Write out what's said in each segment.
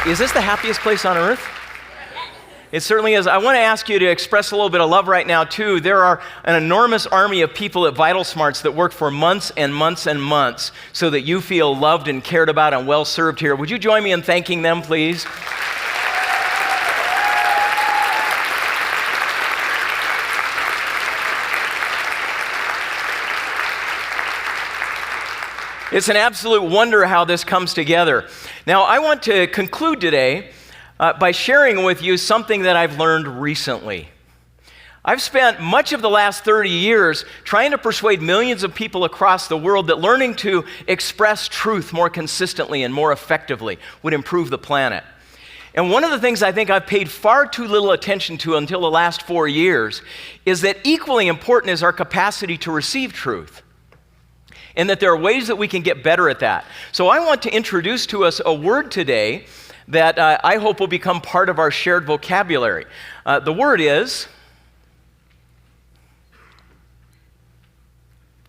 Is this the happiest place on earth? It certainly is. I want to ask you to express a little bit of love right now, too. There are an enormous army of people at Vital Smarts that work for months and months and months so that you feel loved and cared about and well served here. Would you join me in thanking them, please? It's an absolute wonder how this comes together. Now, I want to conclude today by sharing with you something that I've learned recently. I've spent much of the last 30 years trying to persuade millions of people across the world that learning to express truth more consistently and more effectively would improve the planet. And one of the things I think I've paid far too little attention to until the last 4 years is that equally important is our capacity to receive truth, and that there are ways that we can get better at that. So I want to introduce to us a word today that I hope will become part of our shared vocabulary. The word is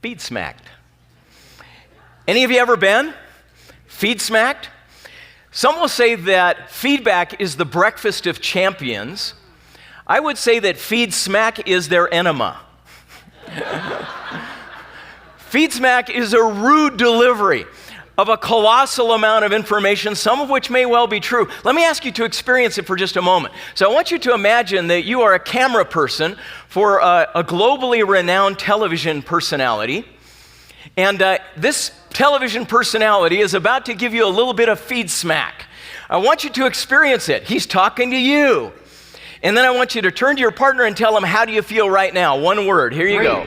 Feedsmacked. Any of you ever been Feedsmacked? Some will say that feedback is the breakfast of champions. I would say that Feedsmack is their enema. Feedsmack is a rude delivery of a colossal amount of information, some of which may well be true. Let me ask you to experience it for just a moment. So I want you to imagine that you are a camera person for a globally renowned television personality, and this television personality is about to give you a little bit of Feedsmack. I want you to experience it. He's talking to you. And then I want you to turn to your partner and tell him, how do you feel right now? One word. Here you go.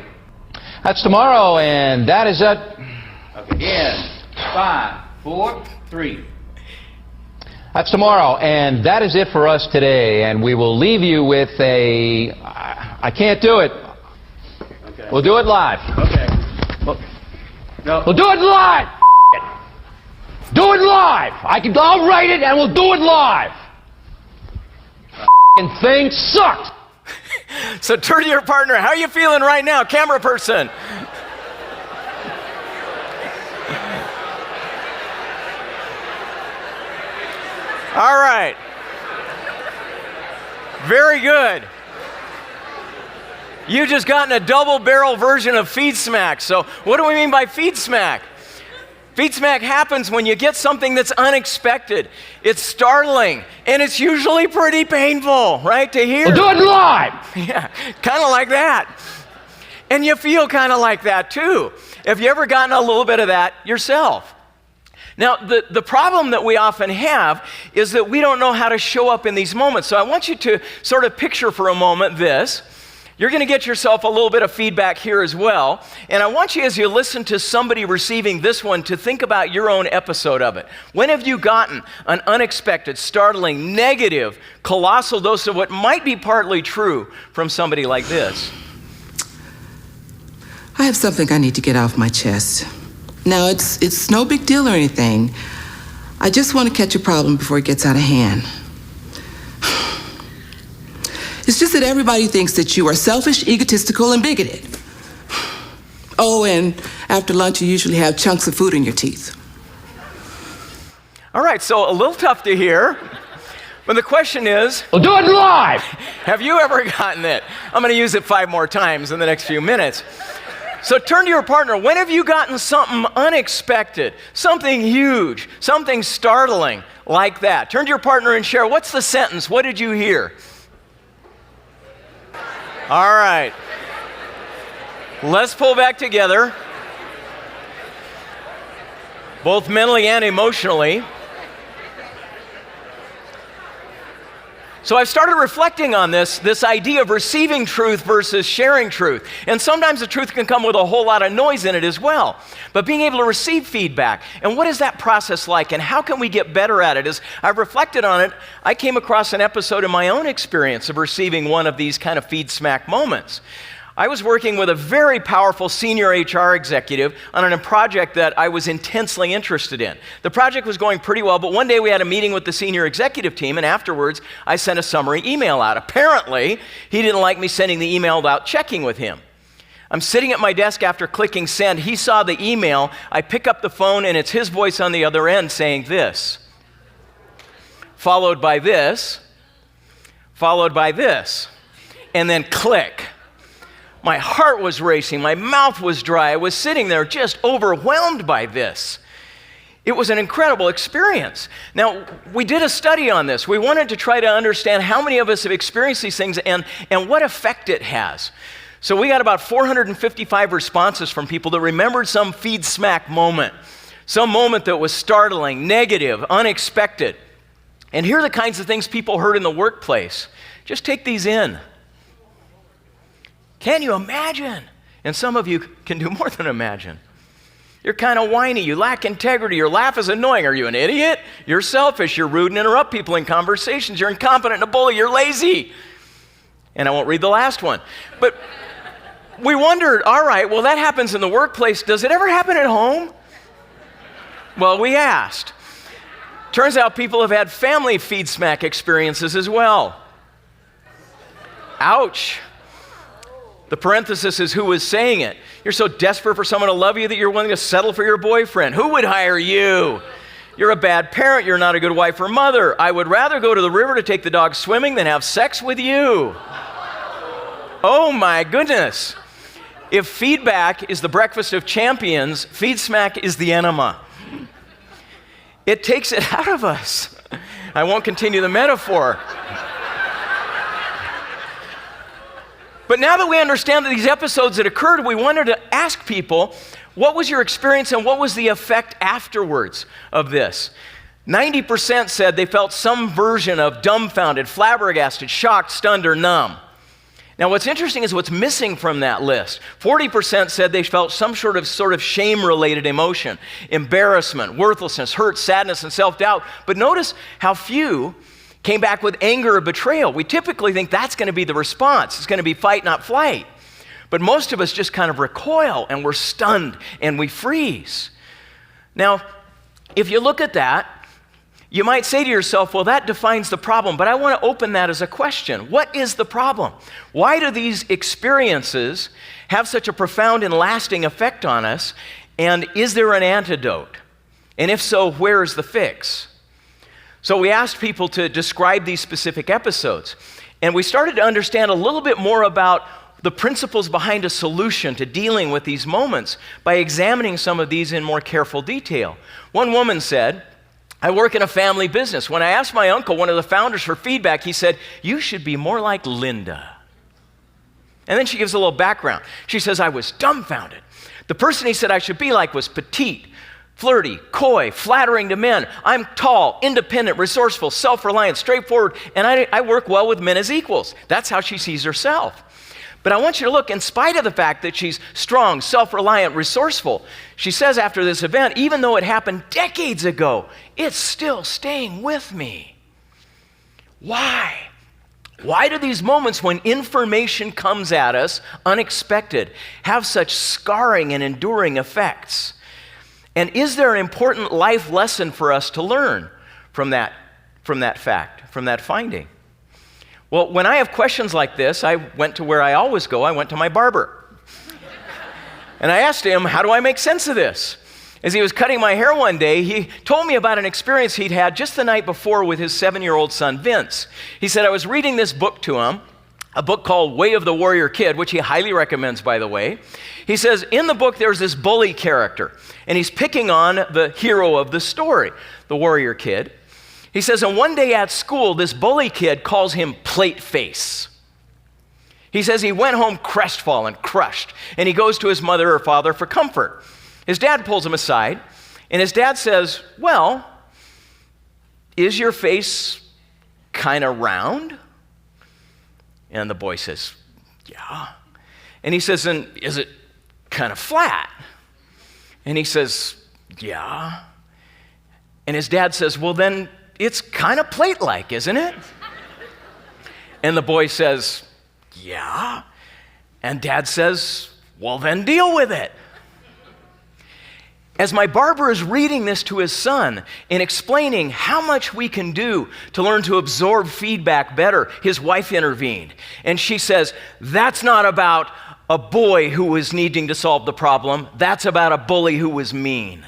That's tomorrow, and that is it. Okay, 5, 4, 3. That's tomorrow, and that is it for us today. And we will leave you with a... I can't do it. Okay. We'll do it live. Okay. No. We'll do it live. Do it live. I'll write it, and we'll do it live. Thing sucked. So turn to your partner. How are you feeling right now, camera person? All right. Very good. You've just gotten a double-barrel version of Feedsmack. So what do we mean by Feedsmack? Feedsmack happens when you get something that's unexpected. It's startling, and it's usually pretty painful, right, to hear. We'll do it live. Yeah, kind of like that. And you feel kind of like that, too. Have you ever gotten a little bit of that yourself? Now, the problem that we often have is that we don't know how to show up in these moments. So I want you to sort of picture for a moment this. You're going to get yourself a little bit of feedback here as well. And I want you, as you listen to somebody receiving this one, to think about your own episode of it. When have you gotten an unexpected, startling, negative, colossal dose of what might be partly true from somebody like this? I have something I need to get off my chest. Now, it's no big deal or anything. I just want to catch a problem before it gets out of hand. It's just that everybody thinks that you are selfish, egotistical, and bigoted. Oh, and after lunch, you usually have chunks of food in your teeth. All right, so a little tough to hear. But the question is... We'll do it live! Have you ever gotten it? I'm going to use it 5 more times in the next few minutes. So turn to your partner. When have you gotten something unexpected, something huge, something startling like that? Turn to your partner and share, what's the sentence? What did you hear? All right. Let's pull back together, both mentally and emotionally. So I've started reflecting on this idea of receiving truth versus sharing truth. And sometimes the truth can come with a whole lot of noise in it as well. But being able to receive feedback, and what is that process like, and how can we get better at it? As I've reflected on it, I came across an episode in my own experience of receiving one of these kind of Feedsmack moments. I was working with a very powerful senior HR executive on a project that I was intensely interested in. The project was going pretty well, but one day we had a meeting with the senior executive team, and afterwards I sent a summary email out. Apparently, he didn't like me sending the email without checking with him. I'm sitting at my desk after clicking send. He saw the email. I pick up the phone, and it's his voice on the other end saying this: followed by this, and then click. My heart was racing, my mouth was dry, I was sitting there just overwhelmed by this. It was an incredible experience. Now, we did a study on this. We wanted to try to understand how many of us have experienced these things and what effect it has. So we got about 455 responses from people that remembered some Feedsmacked moment, some moment that was startling, negative, unexpected. And here are the kinds of things people heard in the workplace. Just take these in. Can you imagine? And some of you can do more than imagine. You're kind of whiny, you lack integrity, your laugh is annoying. Are you an idiot? You're selfish, you're rude and interrupt people in conversations, you're incompetent and a bully, you're lazy. And I won't read the last one. But we wondered, all right, well, that happens in the workplace. Does it ever happen at home? Well, we asked. Turns out people have had family Feedsmack experiences as well. Ouch. The parenthesis is who was saying it. You're so desperate for someone to love you that you're willing to settle for your boyfriend. Who would hire you? You're a bad parent. You're not a good wife or mother. I would rather go to the river to take the dog swimming than have sex with you. Oh my goodness. If feedback is the breakfast of champions, Feedsmack is the enema. It takes it out of us. I won't continue the metaphor. But now that we understand that these episodes that occurred, we wanted to ask people, what was your experience and what was the effect afterwards of this? 90% said they felt some version of dumbfounded, flabbergasted, shocked, stunned, or numb. Now what's interesting is what's missing from that list. 40% said they felt some sort of shame-related emotion, embarrassment, worthlessness, hurt, sadness, and self-doubt. But notice how few came back with anger or betrayal. We typically think that's going to be the response. It's going to be fight, not flight. But most of us just kind of recoil and we're stunned and we freeze. Now, if you look at that, you might say to yourself, well, that defines the problem, but I want to open that as a question. What is the problem? Why do these experiences have such a profound and lasting effect on us? And is there an antidote? And if so, where is the fix? So we asked people to describe these specific episodes, and we started to understand a little bit more about the principles behind a solution to dealing with these moments by examining some of these in more careful detail. One woman said, I work in a family business. When I asked my uncle, one of the founders, for feedback, he said, you should be more like Linda. And then she gives a little background. She says, I was dumbfounded. The person he said I should be like was petite, flirty, coy, flattering to men. I'm tall, independent, resourceful, self-reliant, straightforward, and I work well with men as equals. That's how she sees herself. But I want you to look, in spite of the fact that she's strong, self-reliant, resourceful, she says after this event, even though it happened decades ago, it's still staying with me. Why? Why do these moments when information comes at us unexpected have such scarring and enduring effects? And is there an important life lesson for us to learn from that fact, from that finding? Well, when I have questions like this, I went to where I always go. I went to my barber. And I asked him, how do I make sense of this? As he was cutting my hair one day, he told me about an experience he'd had just the night before with his 7-year-old son, Vince. He said, I was reading this book to him, a book called Way of the Warrior Kid, which he highly recommends, by the way. He says, in the book, there's this bully character, and he's picking on the hero of the story, the warrior kid. He says, and one day at school, this bully kid calls him Plate Face. He says he went home crestfallen, crushed, and he goes to his mother or father for comfort. His dad pulls him aside, and his dad says, well, is your face kind of round? And the boy says, yeah. And he says, and is it kind of flat? And he says, yeah. And his dad says, well, then it's kind of plate-like, isn't it? And the boy says, yeah. And dad says, well, then deal with it. As my barber is reading this to his son and explaining how much we can do to learn to absorb feedback better, his wife intervened. And she says, that's not about a boy who was needing to solve the problem. That's about a bully who was mean.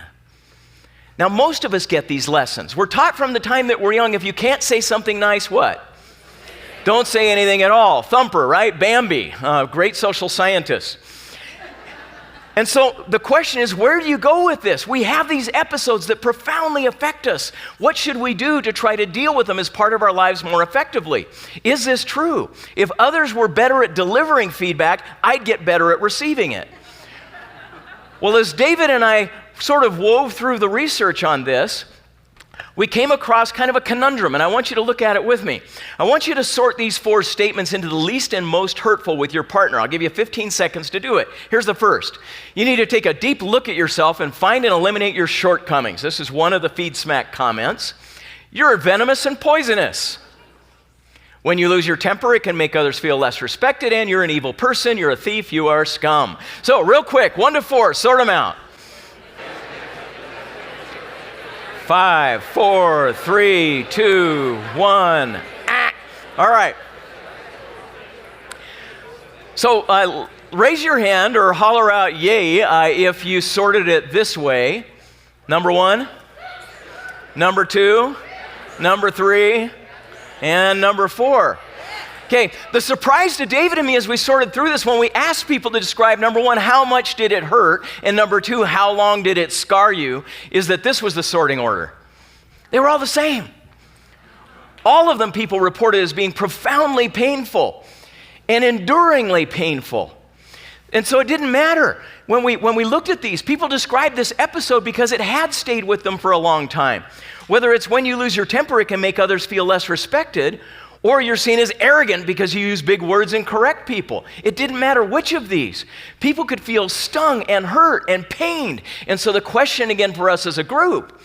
Now, most of us get these lessons. We're taught from the time that we're young, if you can't say something nice, what? Don't say anything at all. Thumper, right? Bambi, great social scientist. And so the question is, where do you go with this? We have these episodes that profoundly affect us. What should we do to try to deal with them as part of our lives more effectively? Is this true? If others were better at delivering feedback, I'd get better at receiving it. Well, as David and I sort of wove through the research on this, we came across kind of a conundrum, and I want you to look at it with me. I want you to sort these 4 statements into the least and most hurtful with your partner. I'll give you 15 seconds to do it. Here's the first. You need to take a deep look at yourself and find and eliminate your shortcomings. This is one of the Feedsmacked comments. You're venomous and poisonous. When you lose your temper, it can make others feel less respected, and you're an evil person, you're a thief, you are scum. So real quick, 1 to 4, sort them out. 5, 4, 3, 2, 1. All right. So raise your hand or holler out yay if you sorted it this way. Number 1, number 2, number 3, and number 4. Okay, the surprise to David and me as we sorted through this, when we asked people to describe, number 1, how much did it hurt, and number 2, how long did it scar you, is that this was the sorting order. They were all the same. All of them people reported as being profoundly painful and enduringly painful. And so it didn't matter. When we looked at these, people described this episode because it had stayed with them for a long time. Whether it's when you lose your temper, it can make others feel less respected, or you're seen as arrogant because you use big words and correct people. It didn't matter which of these. People could feel stung and hurt and pained. And so the question again for us as a group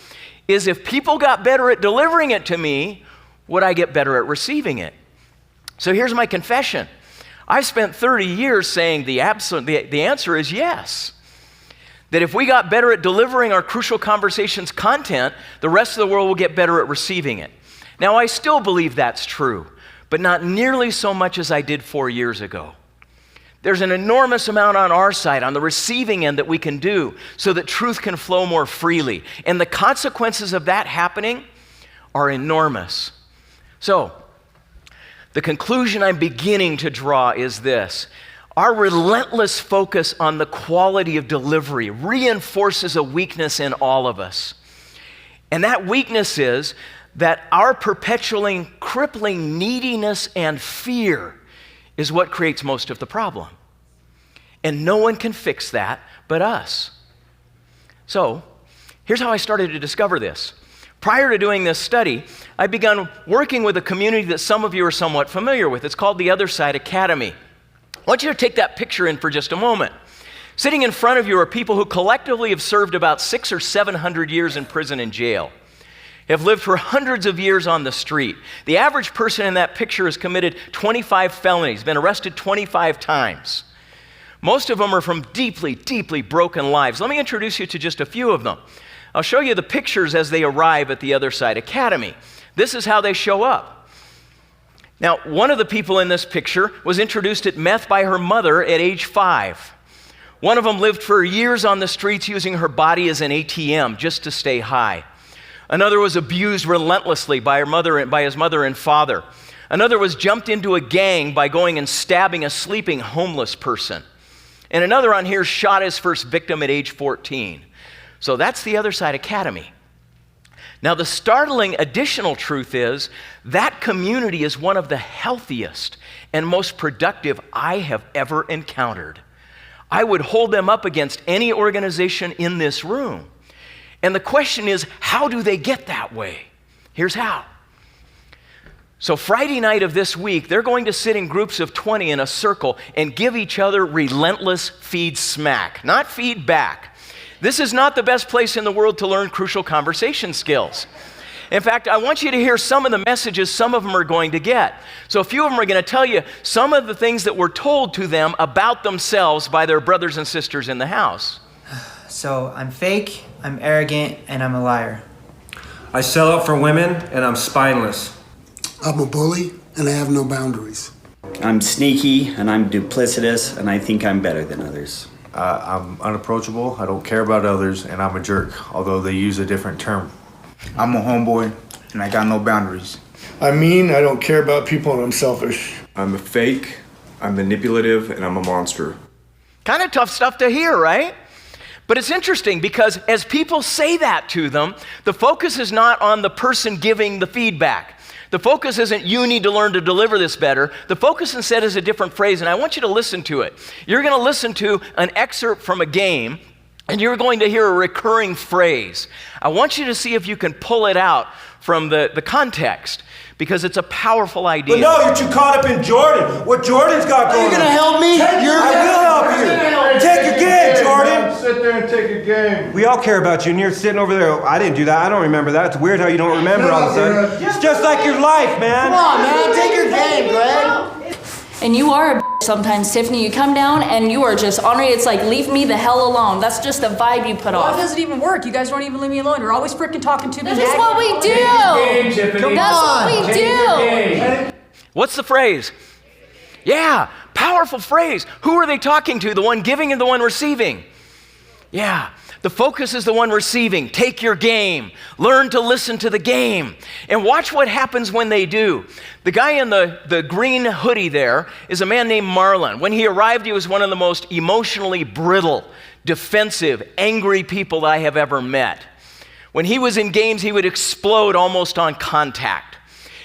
is, if people got better at delivering it to me, would I get better at receiving it? So here's my confession. I've spent 30 years saying the answer is yes. That if we got better at delivering our crucial conversations content, the rest of the world will get better at receiving it. Now, I still believe that's true, but not nearly so much as I did 4 years ago. There's an enormous amount on our side, on the receiving end, that we can do so that truth can flow more freely. And the consequences of that happening are enormous. So, the conclusion I'm beginning to draw is this. Our relentless focus on the quality of delivery reinforces a weakness in all of us. And that weakness is that our perpetually crippling neediness and fear is what creates most of the problem. And no one can fix that but us. So, here's how I started to discover this. Prior to doing this study, I began working with a community that some of you are somewhat familiar with. It's called the Other Side Academy. I want you to take that picture in for just a moment. Sitting in front of you are people who collectively have served about 600 or 700 years in prison and jail, have lived for hundreds of years on the street. The average person in that picture has committed 25 felonies, been arrested 25 times. Most of them are from deeply, deeply broken lives. Let me introduce you to just a few of them. I'll show you the pictures as they arrive at the Other Side Academy. This is how they show up. Now, one of the people in this picture was introduced at meth by her mother at age 5. One of them lived for years on the streets using her body as an ATM just to stay high. Another was abused relentlessly by his mother and father. Another was jumped into a gang by going and stabbing a sleeping homeless person. And another on here shot his first victim at age 14. So that's the Other Side Academy. Now, the startling additional truth is that community is one of the healthiest and most productive I have ever encountered. I would hold them up against any organization in this room. And the question is, how do they get that way? Here's how. So Friday night of this week, they're going to sit in groups of 20 in a circle and give each other relentless feed smack, not feedback. This is not the best place in the world to learn crucial conversation skills. In fact, I want you to hear some of the messages some of them are going to get. So a few of them are going to tell you some of the things that were told to them about themselves by their brothers and sisters in the house. So I'm fake, I'm arrogant, and I'm a liar. I sell out for women, and I'm spineless. I'm a bully, and I have no boundaries. I'm sneaky, and I'm duplicitous, and I think I'm better than others. I'm unapproachable, I don't care about others, and I'm a jerk, although they use a different term. I'm a homeboy, and I got no boundaries. I don't care about people, and I'm selfish. I'm a fake, I'm manipulative, and I'm a monster. Kind of tough stuff to hear, right? But it's interesting because as people say that to them, the focus is not on the person giving the feedback. The focus isn't you need to learn to deliver this better. The focus instead is a different phrase, and I want you to listen to it. You're going to listen to an excerpt from a game, and you're going to hear a recurring phrase. I want you to see if you can pull it out from the context, because it's a powerful idea. But no, you're too caught up in Jordan. What Jordan's got going on. You're gonna help me? I will help you. Take a game, Jordan. Sit there and take a game. We all care about you, and you're sitting over there. I didn't do that. I don't remember that. It's weird how you don't remember all of a sudden. It's just like your life, man. Come on, man, take your game, Greg. And you are a bitch sometimes, Tiffany. You come down and you are just ornery. It's like, leave me the hell alone. That's just the vibe you put Well, off. it doesn't even work. You guys don't even leave me alone. You're always freaking talking to me. That's just what we do. That's what we do. What's the phrase? Yeah, powerful phrase. Who are they talking to? The one giving and the one receiving? Yeah, the focus is the one receiving. Take your game. Learn to listen to the game. And watch what happens when they do. The guy in the green hoodie there is a man named Marlon. When he arrived, he was one of the most emotionally brittle, defensive, angry people that I have ever met. When he was in games, he would explode almost on contact.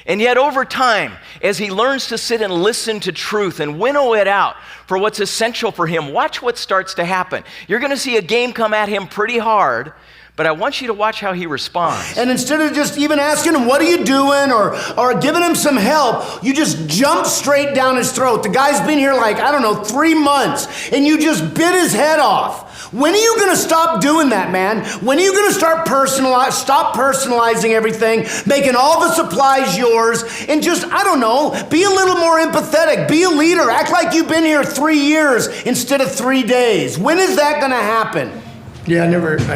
And yet over time, as he learns to sit and listen to truth and winnow it out for what's essential for him, watch what starts to happen. You're going to see a game come at him pretty hard, but I want you to watch how he responds. And instead of just even asking him, what are you doing, or giving him some help, you just jump straight down his throat. The guy's been here 3 months, and you just bit his head off. When are you going to stop doing that, man? When are you going to stop personalizing everything, making all the supplies yours, and just, be a little more empathetic, be a leader, act like you've been here 3 years instead of 3 days. When is that going to happen? Yeah, I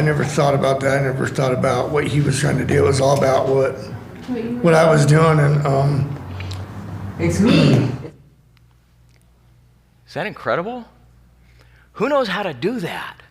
never thought about that. I never thought about what he was trying to do. It was all about what I was doing, and It's me. Is that incredible? Who knows how to do that?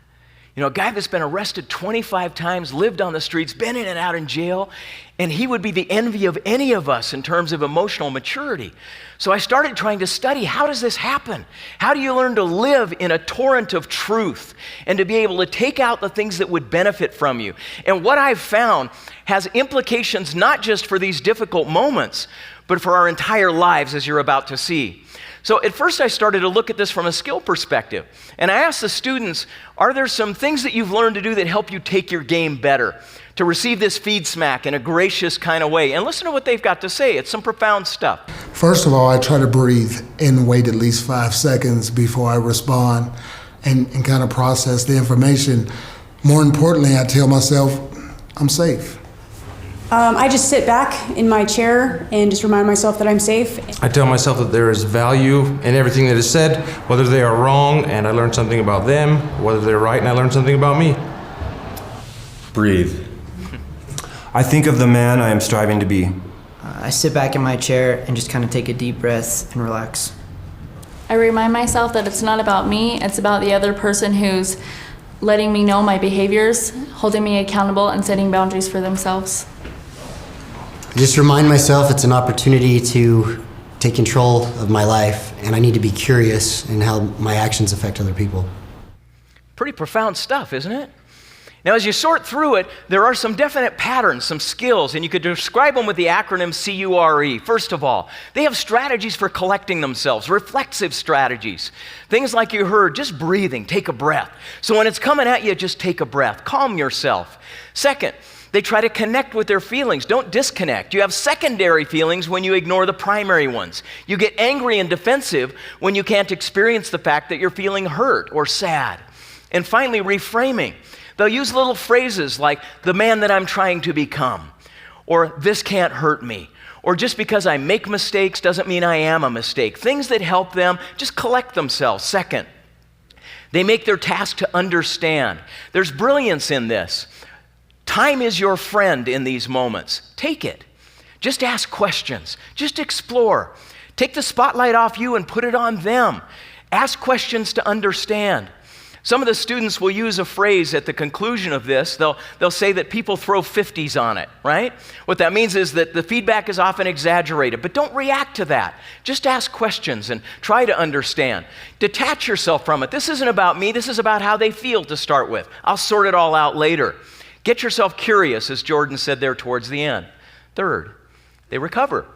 A guy that's been arrested 25 times, lived on the streets, been in and out in jail, and he would be the envy of any of us in terms of emotional maturity. So I started trying to study, how does this happen? How do you learn to live in a torrent of truth and to be able to take out the things that would benefit from you? And what I've found has implications not just for these difficult moments, but for our entire lives, as you're about to see. So at first I started to look at this from a skill perspective. And I asked the students, are there some things that you've learned to do that help you take your game better, to receive this Feedsmacked in a gracious kind of way? And listen to what they've got to say. It's some profound stuff. First of all, I try to breathe and wait at least 5 seconds before I respond and kind of process the information. More importantly, I tell myself I'm safe. I just sit back in my chair and just remind myself that I'm safe. I tell myself that there is value in everything that is said, whether they are wrong and I learn something about them, whether they're right and I learn something about me. Breathe. I think of the man I am striving to be. I sit back in my chair and just kind of take a deep breath and relax. I remind myself that it's not about me, it's about the other person who's letting me know my behaviors, holding me accountable, and setting boundaries for themselves. Just remind myself it's an opportunity to take control of my life, and I need to be curious in how my actions affect other people. Pretty profound stuff, isn't it? Now, as you sort through it, there are some definite patterns, some skills, and you could describe them with the acronym CURE. First of all, they have strategies for collecting themselves, reflexive strategies. Things like you heard, just breathing, take a breath. So when it's coming at you, just take a breath, calm yourself. Second, they try to connect with their feelings. Don't disconnect. You have secondary feelings when you ignore the primary ones. You get angry and defensive when you can't experience the fact that you're feeling hurt or sad. And finally, reframing. They'll use little phrases like, the man that I'm trying to become, or this can't hurt me, or just because I make mistakes doesn't mean I am a mistake. Things that help them just collect themselves. Second, they make their task to understand. There's brilliance in this. Time is your friend in these moments. Take it. Just ask questions. Just explore. Take the spotlight off you and put it on them. Ask questions to understand. Some of the students will use a phrase at the conclusion of this. They'll say that people throw 50s on it, right? What that means is that the feedback is often exaggerated, but don't react to that. Just ask questions and try to understand. Detach yourself from it. This isn't about me. This is about how they feel to start with. I'll sort it all out later. Get yourself curious, as Jordan said there towards the end. Third, they recover.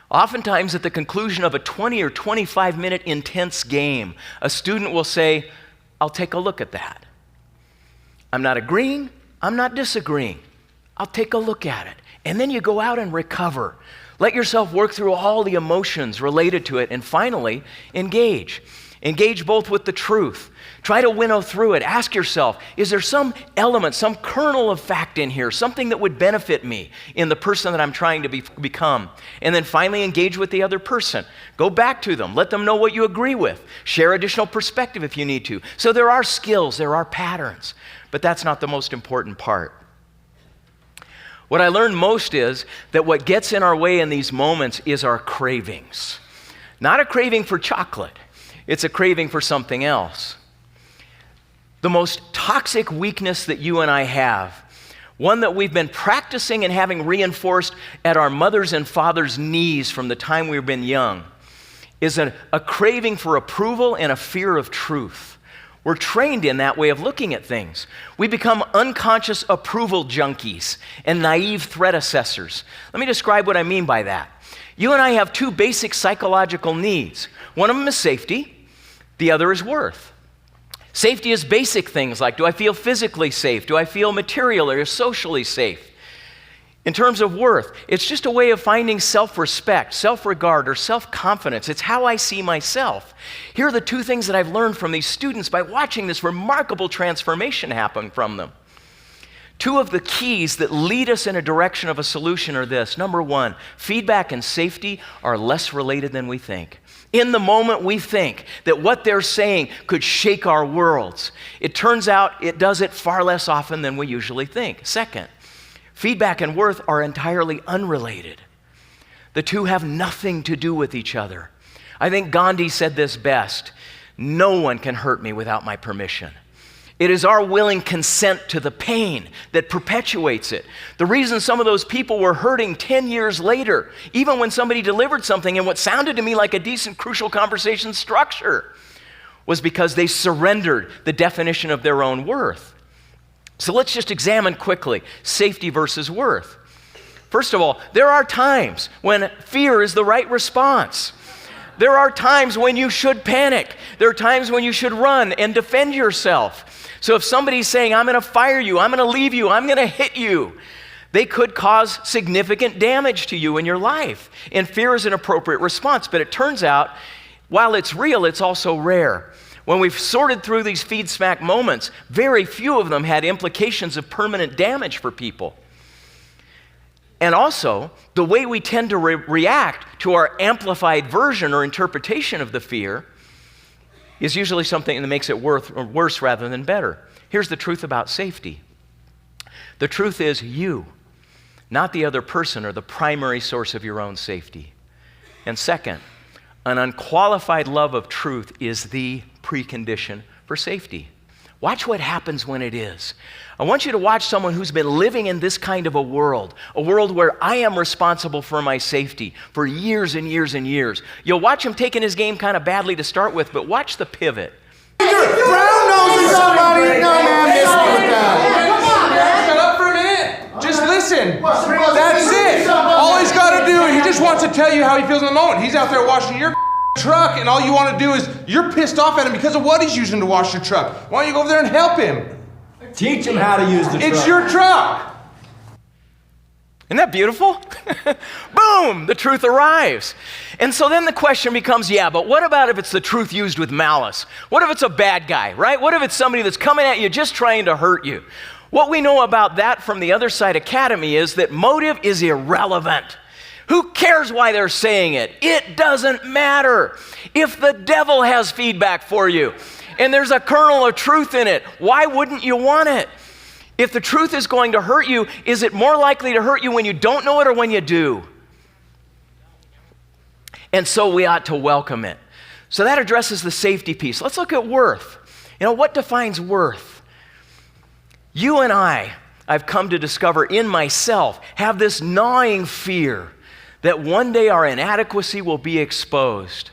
Oftentimes, at the conclusion of a 20 or 25-minute intense game, a student will say, I'll take a look at that. I'm not agreeing, I'm not disagreeing. I'll take a look at it. And then you go out and recover. Let yourself work through all the emotions related to it, and finally, engage. Engage both with the truth. Try to winnow through it. Ask yourself, is there some element, some kernel of fact in here, something that would benefit me in the person that I'm trying to become? And then finally engage with the other person. Go back to them. Let them know what you agree with. Share additional perspective if you need to. So there are skills, there are patterns, but that's not the most important part. What I learned most is that what gets in our way in these moments is our cravings. Not a craving for chocolate. It's a craving for something else. The most toxic weakness that you and I have, one that we've been practicing and having reinforced at our mothers' and fathers' knees from the time we've been young, is a craving for approval and a fear of truth. We're trained in that way of looking at things. We become unconscious approval junkies and naive threat assessors. Let me describe what I mean by that. You and I have two basic psychological needs. One of them is safety, the other is worth. Safety is basic things like, do I feel physically safe? Do I feel materially or socially safe? In terms of worth, it's just a way of finding self-respect, self-regard, or self-confidence. It's how I see myself. Here are the two things that I've learned from these students by watching this remarkable transformation happen from them. Two of the keys that lead us in a direction of a solution are this. Number one, feedback and safety are less related than we think. In the moment we think that what they're saying could shake our worlds, it turns out it does it far less often than we usually think. Second, feedback and worth are entirely unrelated. The two have nothing to do with each other. I think Gandhi said this best: no one can hurt me without my permission. It is our willing consent to the pain that perpetuates it. The reason some of those people were hurting 10 years later, even when somebody delivered something in what sounded to me like a decent, crucial conversation structure, was because they surrendered the definition of their own worth. So let's just examine quickly safety versus worth. First of all, there are times when fear is the right response. There are times when you should panic. There are times when you should run and defend yourself. So if somebody's saying, I'm going to fire you, I'm going to leave you, I'm going to hit you, they could cause significant damage to you in your life. And fear is an appropriate response. But it turns out, while it's real, it's also rare. When we've sorted through these Feedsmacked moments, very few of them had implications of permanent damage for people. And also, the way we tend to react to our amplified version or interpretation of the fear is usually something that makes it worse rather than better. Here's the truth about safety. The truth is you, not the other person, are the primary source of your own safety. And second, an unqualified love of truth is the precondition for safety. Watch what happens when it is. I want you to watch someone who's been living in this kind of a world where I am responsible for my safety for years and years and years. You'll watch him taking his game kind of badly to start with, but watch the pivot. You're brown-nosing somebody. No, man, miss me with that. Come on, man. Shut up for a minute. Just listen. That's it. All he's got to do, he just wants to tell you how he feels in the moment. He's out there washing your truck, and all you want to do is, you're pissed off at him because of what he's using to wash your truck. Why don't you go over there and help him? Teach him how to use the truck. It's your truck. Isn't that beautiful? Boom, the truth arrives. And so then the question becomes, yeah, but what about if it's the truth used with malice? What if it's a bad guy, right? What if it's somebody that's coming at you just trying to hurt you? What we know about that from the Other Side Academy is that motive is irrelevant. Who cares why they're saying it? It doesn't matter. If the devil has feedback for you and there's a kernel of truth in it, why wouldn't you want it? If the truth is going to hurt you, is it more likely to hurt you when you don't know it or when you do? And so we ought to welcome it. So that addresses the safety piece. Let's look at worth. You know, what defines worth? You and I've come to discover in myself, have this gnawing fear that one day our inadequacy will be exposed.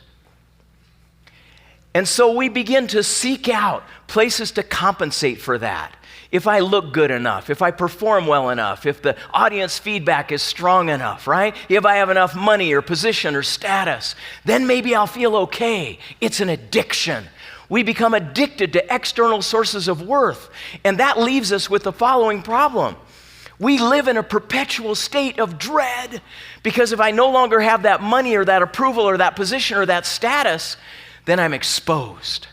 And so we begin to seek out places to compensate for that. If I look good enough, if I perform well enough, if the audience feedback is strong enough, right? If I have enough money or position or status, then maybe I'll feel okay. It's an addiction. We become addicted to external sources of worth. And that leaves us with the following problem. We live in a perpetual state of dread because if I no longer have that money or that approval or that position or that status, then I'm exposed.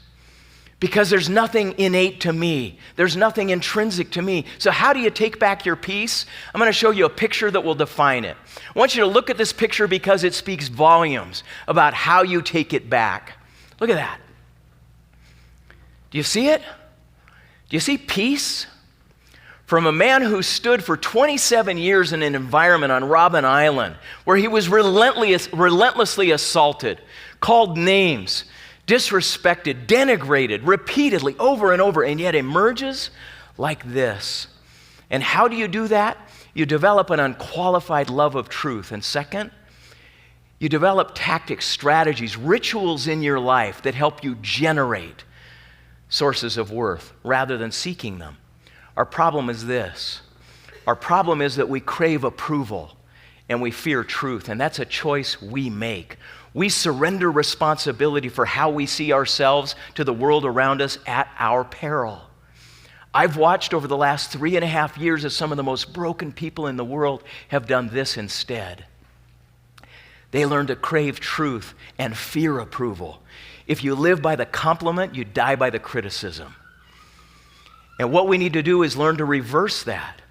Because there's nothing innate to me. There's nothing intrinsic to me. So how do you take back your peace? I'm going to show you a picture that will define it. I want you to look at this picture because it speaks volumes about how you take it back. Look at that. Do you see it? Do you see peace? From a man who stood for 27 years in an environment on Robben Island where he was relentlessly assaulted, called names, disrespected, denigrated repeatedly over and over, and yet emerges like this. And how do you do that? You develop an unqualified love of truth. And second, you develop tactics, strategies, rituals in your life that help you generate sources of worth rather than seeking them. Our problem is this. Our problem is that we crave approval and we fear truth, and that's a choice we make. We surrender responsibility for how we see ourselves to the world around us at our peril. I've watched over the last 3.5 years as some of the most broken people in the world have done this instead. They learn to crave truth and fear approval. If you live by the compliment, you die by the criticism. And what we need to do is learn to reverse that.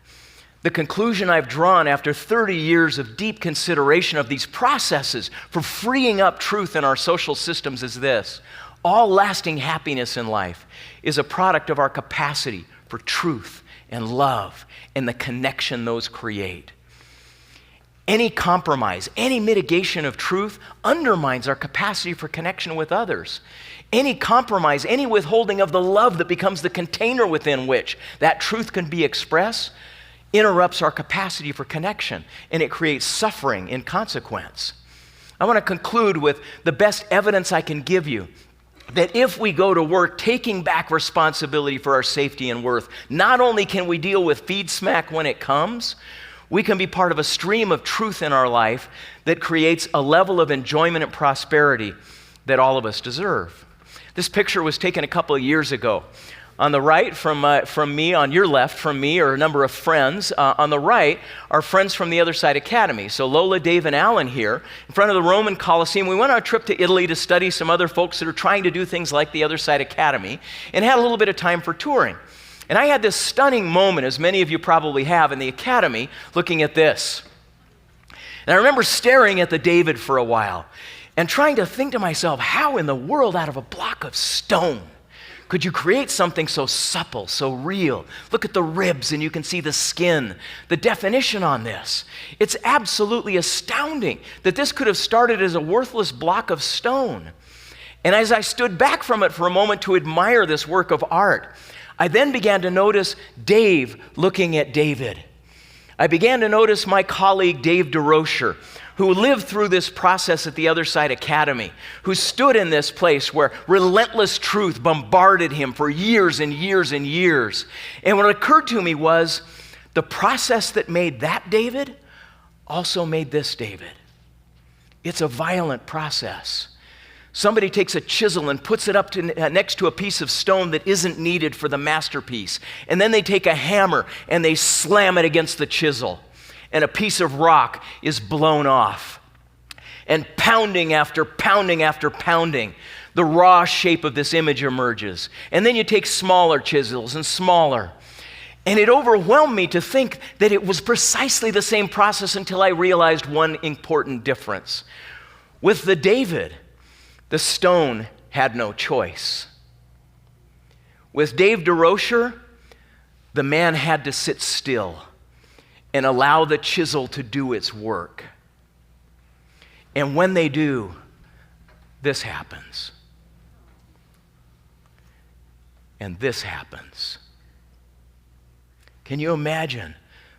The conclusion I've drawn after 30 years of deep consideration of these processes for freeing up truth in our social systems is this. All lasting happiness in life is a product of our capacity for truth and love and the connection those create. Any compromise, any mitigation of truth undermines our capacity for connection with others. Any compromise, any withholding of the love that becomes the container within which that truth can be expressed interrupts our capacity for connection, and it creates suffering in consequence. I want to conclude with the best evidence I can give you that if we go to work taking back responsibility for our safety and worth, not only can we deal with Feedsmacked when it comes, we can be part of a stream of truth in our life that creates a level of enjoyment and prosperity that all of us deserve. This picture was taken a couple of years ago. On the right from me, on your left from me are a number of friends. On the right are friends from the Other Side Academy. So Lola, Dave, and Alan here in front of the Roman Colosseum. We went on a trip to Italy to study some other folks that are trying to do things like the Other Side Academy and had a little bit of time for touring. And I had this stunning moment, as many of you probably have, in the academy looking at this. And I remember staring at the David for a while and trying to think to myself, how in the world out of a block of stone could you create something so supple, so real? Look at the ribs and you can see the skin. The definition on this. It's absolutely astounding that this could have started as a worthless block of stone. And as I stood back from it for a moment to admire this work of art, I then began to notice Dave looking at David. I began to notice my colleague Dave DeRocher, who lived through this process at the Other Side Academy, who stood in this place where relentless truth bombarded him for years and years and years. And what occurred to me was the process that made that David also made this David. It's a violent process. Somebody takes a chisel and puts it up next to a piece of stone that isn't needed for the masterpiece. And then they take a hammer and they slam it against the chisel. And a piece of rock is blown off. And pounding after pounding after pounding, the raw shape of this image emerges. And then you take smaller chisels and smaller. And it overwhelmed me to think that it was precisely the same process until I realized one important difference. With the David, the stone had no choice. With Dave DeRocher, the man had to sit still and allow the chisel to do its work. And when they do, this happens. and this happens. Can you imagine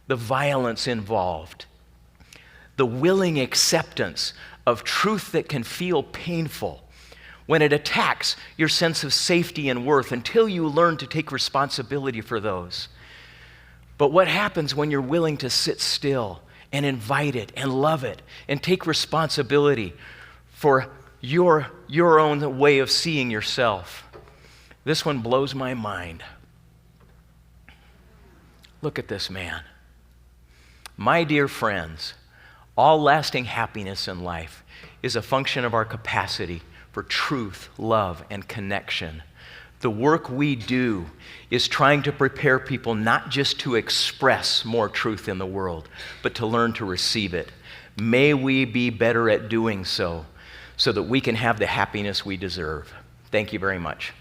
the violence involved? The willing acceptance of truth that can feel painful when it attacks your sense of safety and worth until you learn to take responsibility for those. But what happens when you're willing to sit still and invite it and love it and take responsibility for your own way of seeing yourself? This one blows my mind. Look at this man. My dear friends, all lasting happiness in life is a function of our capacity for truth, love, and connection. The work we do is trying to prepare people not just to express more truth in the world, but to learn to receive it. May we be better at doing so that we can have the happiness we deserve. Thank you very much.